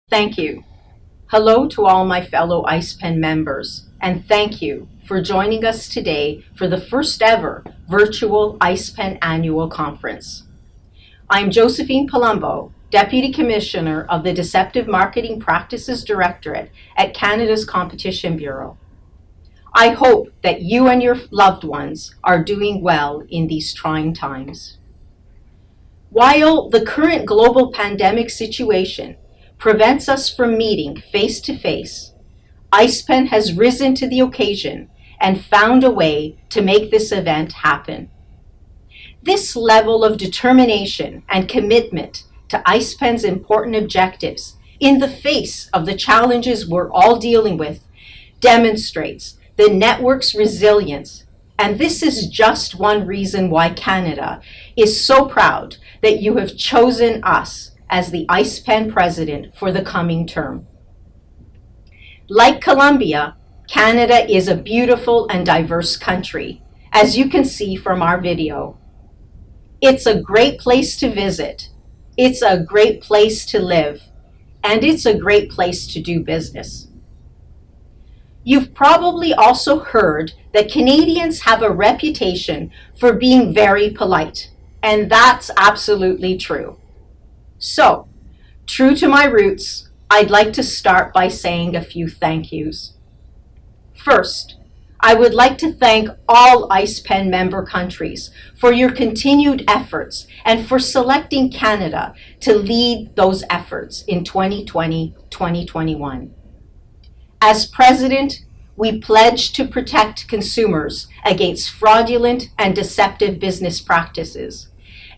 Thank you. Hello to all my fellow ICPEN members, and thank you for joining us today for the first ever virtual ICPEN Annual Conference. I'm Josephine Palumbo, Deputy Commissioner of the Deceptive Marketing Practices Directorate at Canada's Competition Bureau. I hope that you and your loved ones are doing well in these trying times. While the current global pandemic situation prevents us from meeting face-to-face, ICPEN has risen to the occasion and found a way to make this event happen. This level of determination and commitment to ICPEN's important objectives in the face of the challenges we're all dealing with demonstrates the network's resilience, and this is just one reason why Canada is so proud that you have chosen us as the ICPEN president for the coming term. Like Colombia, Canada is a beautiful and diverse country, as you can see from our video. It's a great place to visit, it's a great place to live, and it's a great place to do business. You've probably also heard that Canadians have a reputation for being very polite, and that's absolutely true. So, true to my roots, I'd like to start by saying a few thank yous. First, I would like to thank all ICPEN member countries for your continued efforts and for selecting Canada to lead those efforts in 2020-2021. As president, we pledge to protect consumers against fraudulent and deceptive business practices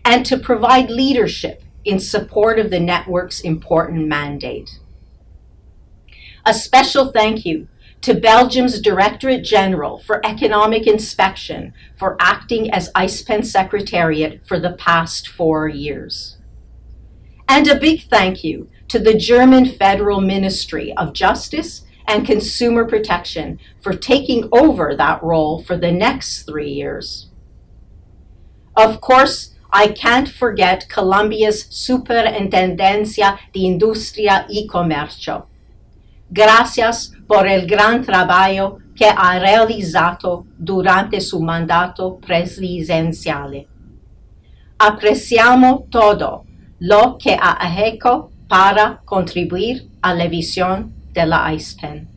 and to provide leadership in support of the network's important mandate. A special thank you to Belgium's Directorate General for Economic Inspection for acting as ICPEN Secretariat for the past 4 years. And a big thank you to the German Federal Ministry of Justice and Consumer Protection for taking over that role for the next 3 years. Of course, I can't forget Colombia's Superintendencia de Industria y Comercio. Gracias por el gran trabajo que ha realizado durante su mandato presidencial. Apreciamos todo lo que ha hecho para contribuir a la visión de la ICPEN.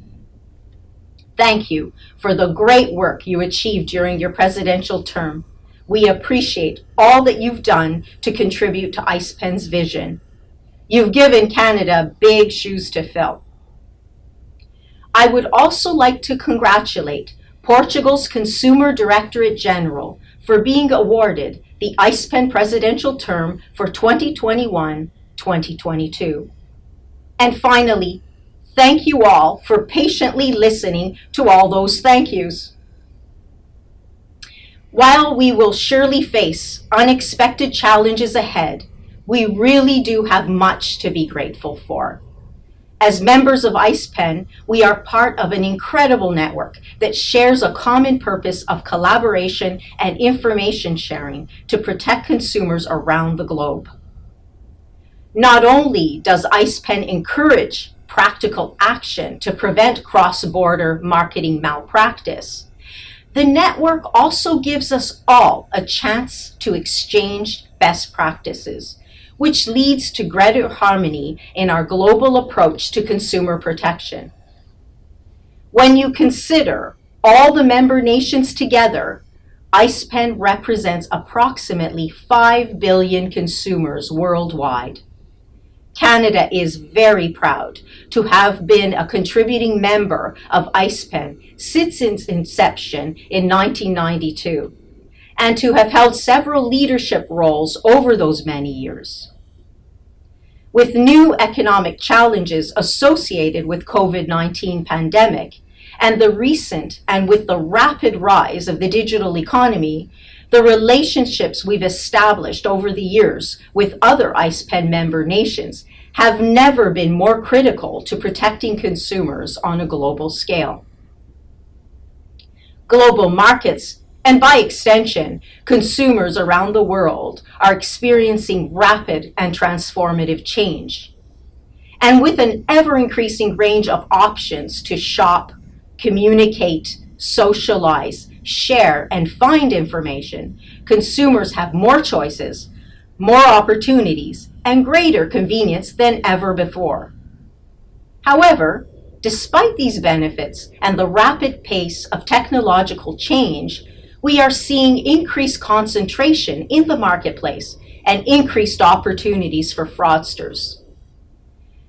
Thank you for the great work you achieved during your presidential term. We appreciate all that you've done to contribute to ICPEN's vision. You've given Canada big shoes to fill. I would also like to congratulate Portugal's Consumer Directorate General for being awarded the ICPEN presidential term for 2021-2022. And finally, thank you all for patiently listening to all those thank yous. While we will surely face unexpected challenges ahead, we really do have much to be grateful for. As members of ICPEN, we are part of an incredible network that shares a common purpose of collaboration and information sharing to protect consumers around the globe. Not only does ICPEN encourage practical action to prevent cross-border marketing malpractice, the network also gives us all a chance to exchange best practices, which leads to greater harmony in our global approach to consumer protection. When you consider all the member nations together, ICPEN represents approximately 5 billion consumers worldwide. Canada is very proud to have been a contributing member of ICPEN since its inception in 1992, and to have held several leadership roles over those many years. With new economic challenges associated with COVID-19 pandemic and the recent and with the rapid rise of the digital economy, the relationships we've established over the years with other ICPEN member nations have never been more critical to protecting consumers on a global scale. Global markets, and by extension, consumers around the world, are experiencing rapid and transformative change. And with an ever-increasing range of options to shop, communicate, socialize, share, and find information, consumers have more choices, more opportunities, and greater convenience than ever before. However, despite these benefits and the rapid pace of technological change, we are seeing increased concentration in the marketplace and increased opportunities for fraudsters.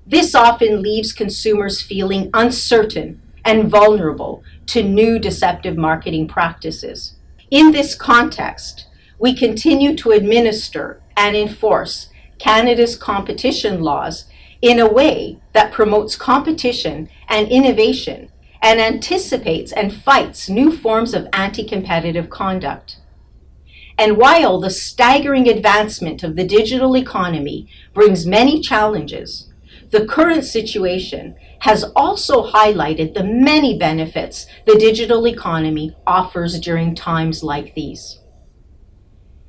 This often leaves consumers feeling uncertain and vulnerable to new deceptive marketing practices. In this context, we continue to administer and enforce Canada's competition laws in a way that promotes competition and innovation and anticipates and fights new forms of anti-competitive conduct. And while the staggering advancement of the digital economy brings many challenges, the current situation has also highlighted the many benefits the digital economy offers during times like these.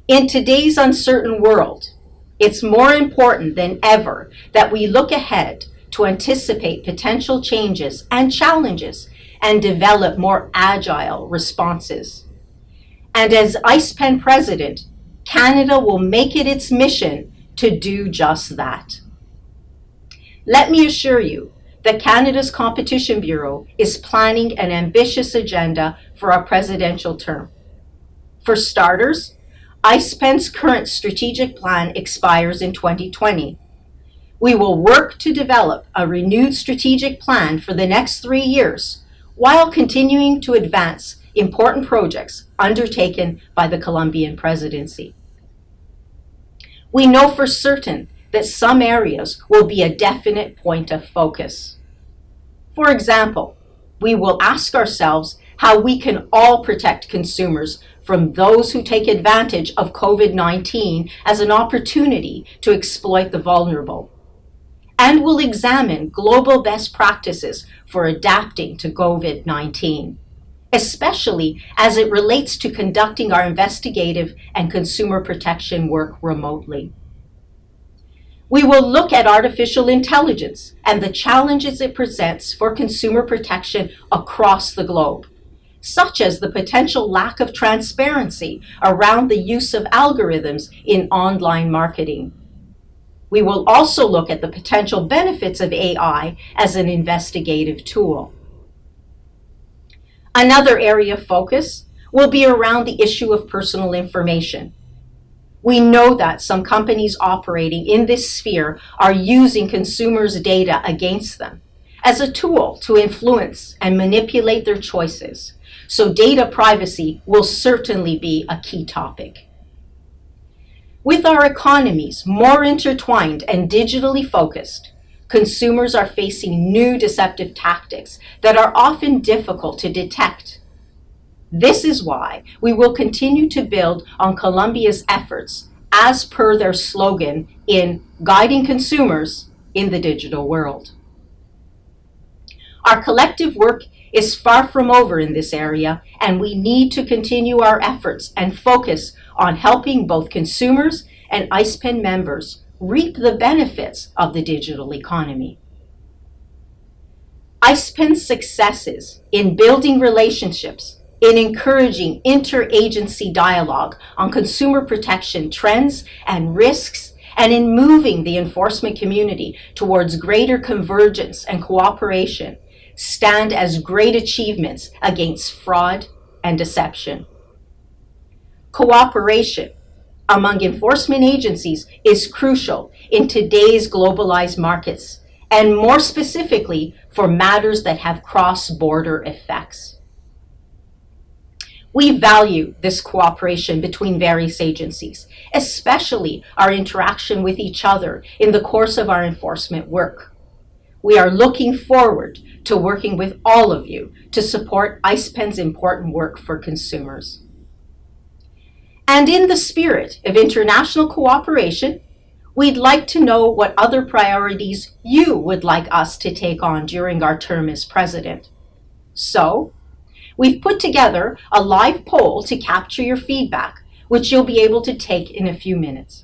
In today's uncertain world, it's more important than ever that we look ahead to anticipate potential changes and challenges and develop more agile responses. And as ICPEN President, Canada will make it its mission to do just that. Let me assure you that Canada's Competition Bureau is planning an ambitious agenda for our presidential term. For starters, ICPEN's current strategic plan expires in 2020. We will work to develop a renewed strategic plan for the next 3 years while continuing to advance important projects undertaken by the Colombian presidency. We know for certain that some areas will be a definite point of focus. For example, we will ask ourselves how we can all protect consumers from those who take advantage of COVID-19 as an opportunity to exploit the vulnerable. And we'll examine global best practices for adapting to COVID-19, especially as it relates to conducting our investigative and consumer protection work remotely. We will look at artificial intelligence and the challenges it presents for consumer protection across the globe, such as the potential lack of transparency around the use of algorithms in online marketing. We will also look at the potential benefits of AI as an investigative tool. Another area of focus will be around the issue of personal information. We know that some companies operating in this sphere are using consumers' data against them as a tool to influence and manipulate their choices. So data privacy will certainly be a key topic. With our economies more intertwined and digitally focused, consumers are facing new deceptive tactics that are often difficult to detect. This is why we will continue to build on Colombia's efforts as per their slogan in guiding consumers in the digital world. Our collective work is far from over in this area, and we need to continue our efforts and focus on helping both consumers and ICPEN members reap the benefits of the digital economy. ICPEN's successes in building relationships, in encouraging interagency dialogue on consumer protection trends and risks, and in moving the enforcement community towards greater convergence and cooperation, stand as great achievements against fraud and deception. Cooperation among enforcement agencies is crucial in today's globalized markets, and more specifically for matters that have cross-border effects. We value this cooperation between various agencies, especially our interaction with each other in the course of our enforcement work. We are looking forward to working with all of you to support ICPEN's important work for consumers. And in the spirit of international cooperation, we'd like to know what other priorities you would like us to take on during our term as president. So, we've put together a live poll to capture your feedback, which you'll be able to take in a few minutes.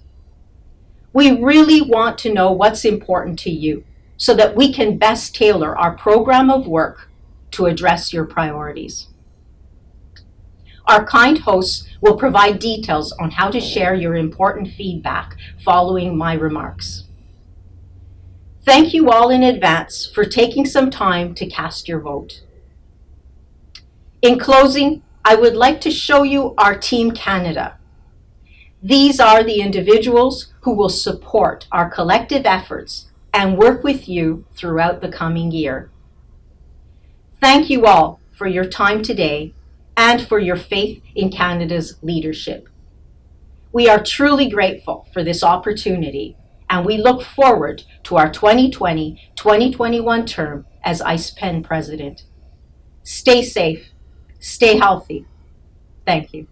We really want to know what's important to you. so that we can best tailor our program of work to address your priorities. Our kind hosts will provide details on how to share your important feedback following my remarks. Thank you all in advance for taking some time to cast your vote. In closing, I would like to show you our Team Canada. These are the individuals who will support our collective efforts and work with you throughout the coming year. Thank you all for your time today and for your faith in Canada's leadership. We are truly grateful for this opportunity, and we look forward to our 2020-2021 term as ICPEN President. Stay safe, stay healthy. Thank you.